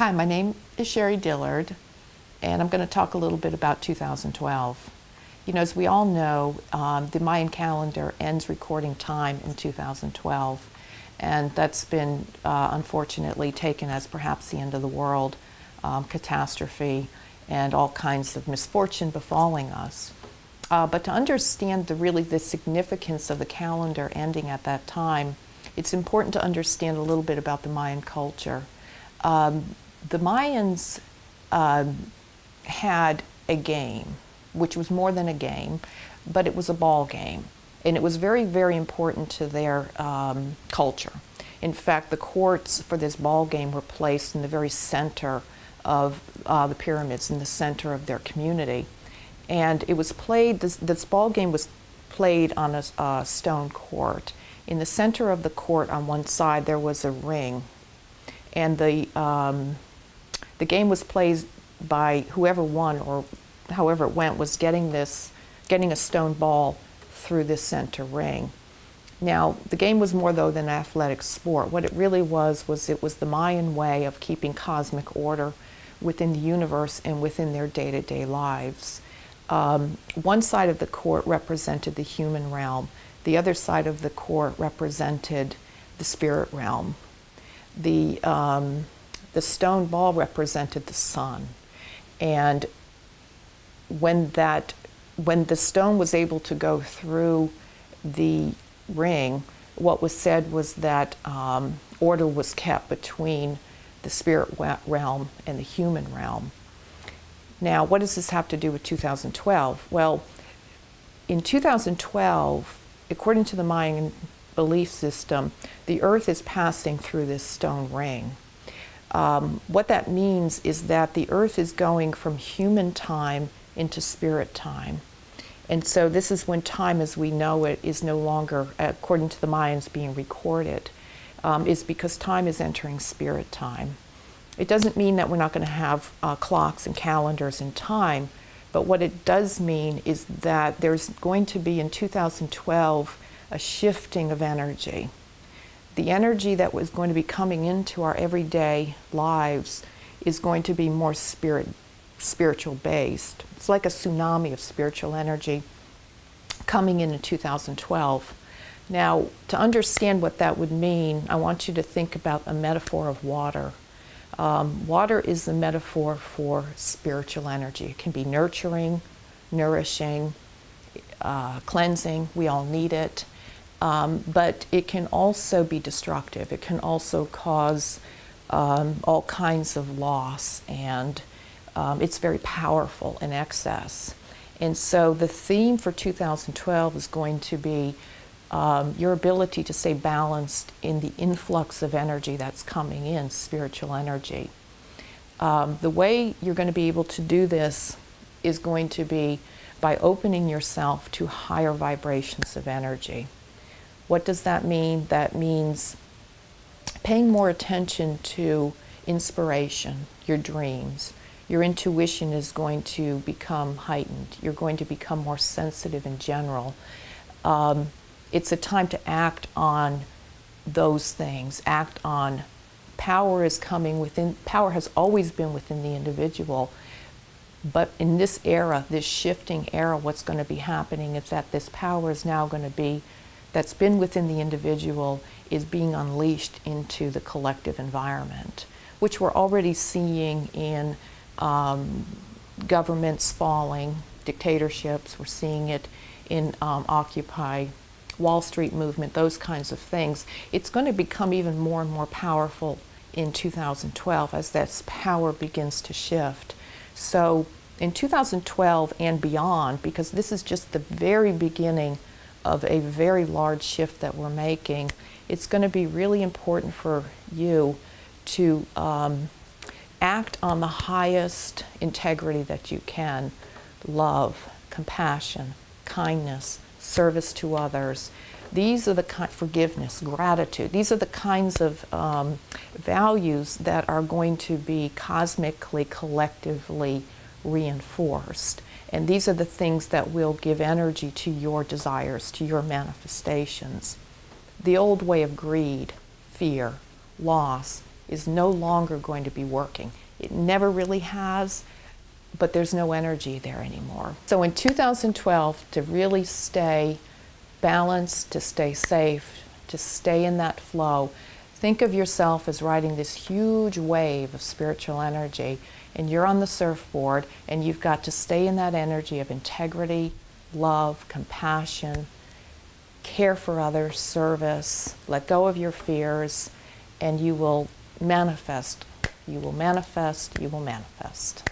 Hi, my name is Sherrie Dillard, and I'm going to talk a little bit about 2012. You know, as we all know, the Mayan calendar ends recording time in 2012, and that's been unfortunately taken as perhaps the end of the world, catastrophe, and all kinds of misfortune befalling us. But to understand the significance of the calendar ending at that time, it's important to understand a little bit about the Mayan culture. The Mayans had a game, which was more than a game, but it was a ball game. And it was very, very important to their culture. In fact, the courts for this ball game were placed in the very center of the pyramids, in the center of their community. And it was played, this ball game was played on a stone court. In the center of the court on one side there was a ring. And the game was played by whoever won, or however it went, was getting a stone ball through this center ring. Now, the game was more, though, than an athletic sport. What it really was it was the Mayan way of keeping cosmic order within the universe and within their day-to-day lives. One side of the court represented the human realm. The other side of the court represented the spirit realm. The stone ball represented the sun. And when the stone was able to go through the ring, what was said was that order was kept between the spirit realm and the human realm. Now, what does this have to do with 2012? Well, in 2012, according to the Mayan belief system, the earth is passing through this stone ring. What that means is that the earth is going from human time into spirit time. And so this is when time as we know it is no longer, according to the Mayans, being recorded, is because time is entering spirit time. It doesn't mean that we're not going to have clocks and calendars in time, but what it does mean is that there's going to be in 2012 a shifting of energy. The energy that was going to be coming into our everyday lives is going to be more spiritual based. It's like a tsunami of spiritual energy coming in 2012. Now, to understand what that would mean, I want you to think about a metaphor of water. Water is the metaphor for spiritual energy. It can be nurturing, nourishing, cleansing. We all need it. But it can also be destructive. It can also cause all kinds of loss, and it's very powerful in excess. And so the theme for 2012 is going to be your ability to stay balanced in the influx of energy that's coming in, spiritual energy. The way you're going to be able to do this is going to be by opening yourself to higher vibrations of energy. What does that mean? That means paying more attention to inspiration, your dreams. Your intuition is going to become heightened. You're going to become more sensitive in general. It's a time to act on those things, act on power is coming within, power has always been within the individual, but in this era, this shifting era, what's going to be happening is that this power is now going to be, that's been within the individual, is being unleashed into the collective environment, which we're already seeing in governments falling, dictatorships. We're seeing it in Occupy Wall Street movement, those kinds of things. It's going to become even more and more powerful in 2012 as that power begins to shift. So in 2012 and beyond, because this is just the very beginning of a very large shift that we're making, it's going to be really important for you to act on the highest integrity that you can. Love, compassion, kindness, service to others. These are the forgiveness, gratitude. These are the kinds of values that are going to be cosmically, collectively reinforced. And these are the things that will give energy to your desires, to your manifestations. The old way of greed, fear, loss, is no longer going to be working. It never really has, but there's no energy there anymore. So in 2012, to really stay balanced, to stay safe, to stay in that flow, think of yourself as riding this huge wave of spiritual energy, and you're on the surfboard, and you've got to stay in that energy of integrity, love, compassion, care for others, service, let go of your fears, and you will manifest. You will manifest, you will manifest.